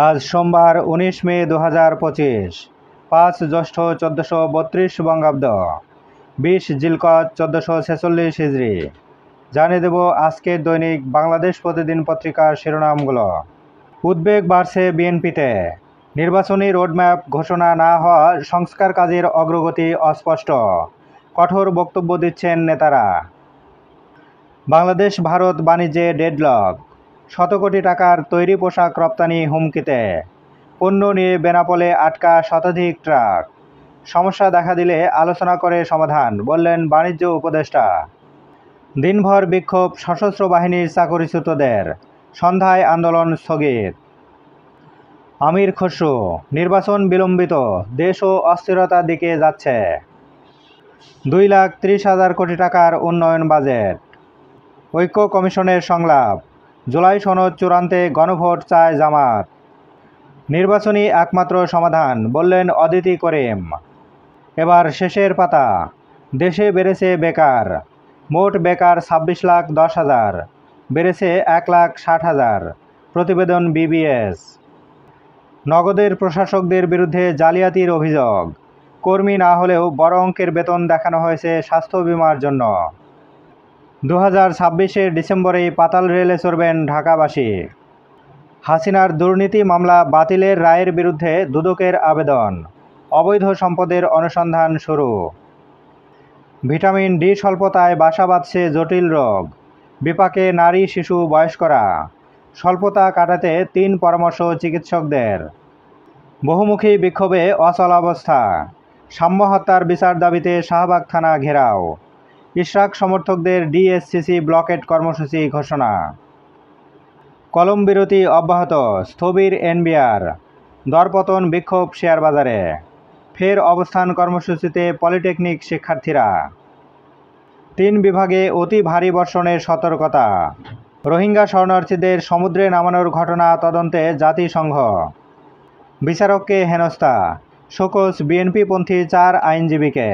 আজ সোমবার 19 মে 2025, 5 জ্যৈষ্ঠ 1432 বঙ্গাব্দ, 20 জিলকদ 1446 হিজরি। জানিয়ে দেব আজকের দৈনিক বাংলাদেশ প্রতিদিন পত্রিকার শিরোনামগুলো। উদ্বেগ বাড়ছে বিএনপিতে, নির্বাচনী রোডম্যাপ ঘোষণা না হওয়া সংস্কার কাজের অগ্রগতি অস্পষ্ট, কঠোর বক্তব্য দিচ্ছেন নেতারা। বাংলাদেশ ভারত বাণিজ্যে ডেডলক, শত কোটি টাকার তৈরি পোশাক রপ্তানি হুমকিতে, পণ্য নিয়ে বেনাপোলে আটকা শতাধিক ট্রাক। সমস্যা দেখা দিলে আলোচনা করে সমাধান, বললেন বাণিজ্য উপদেষ্টা। দিনভর বিক্ষোভ সশস্ত্র বাহিনীর চাকরিচ্যুতদের, সন্ধ্যায় আন্দোলন স্থগিত। আমির খসরু, নির্বাচন বিলম্বিত, দেশও অস্থিরতার দিকে যাচ্ছে। 2,30,000 কোটি টাকার উন্নয়ন বাজেট। ঐক্য কমিশনের সংলাপ, জুলাই সনদ চূড়ান্তে গণভোট চায় জামাত। নির্বাচনী একমাত্র সমাধান, বললেন অদিতি করিম। এবার শেষের পাতা, দেশে বেড়েছে বেকার, মোট বেকার 26,10,000, বেড়েছে 1,60,000, প্রতিবেদন বিবিএস। নগদের প্রশাসকদের বিরুদ্ধে জালিয়াতির অভিযোগ, কর্মী না হলেও বড় অঙ্কের বেতন দেখানো হয়েছে স্বাস্থ্য বিমার জন্য। 2026-এর ডিসেম্বরেই পাতাল রেলে চড়বেন ঢাকাবাসী। হাসিনার দুর্নীতি মামলা বাতিলের রায়ের বিরুদ্ধে দুদকের আবেদন, অবৈধ সম্পদের অনুসন্ধান শুরু। ভিটামিন ডি স্বল্পতায় বাসা বাঁধছে জটিল রোগ, বিপাকে নারী, শিশু, বয়স্করা। স্বল্পতা কাটাতে 3 পরামর্শ চিকিৎসকদের। বহুমুখী বিক্ষোভে অচলাবস্থা, সাম্য হত্যার বিচার দাবিতে শাহবাগ থানা ঘেরাও। ইশরাক সমর্থকদের ডিএসসিসি ব্লকেট কর্মসূচি ঘোষণা। কলম বিরতি অব্যাহত, স্থবির এনবিআর, দরপতন বিক্ষোভ শেয়ার বাজারে। ফের অবস্থান কর্মসূচিতে পলিটেকনিক শিক্ষার্থীরা। 3 বিভাগে অতি ভারী বর্ষণের সতর্কতা। রোহিঙ্গা শরণার্থীদের সমুদ্রে নামানোর ঘটনা তদন্তে জাতিসংঘ। বিচারককে হেনস্থা, শোকজ বিএনপিপন্থী 4 আইনজীবীকে।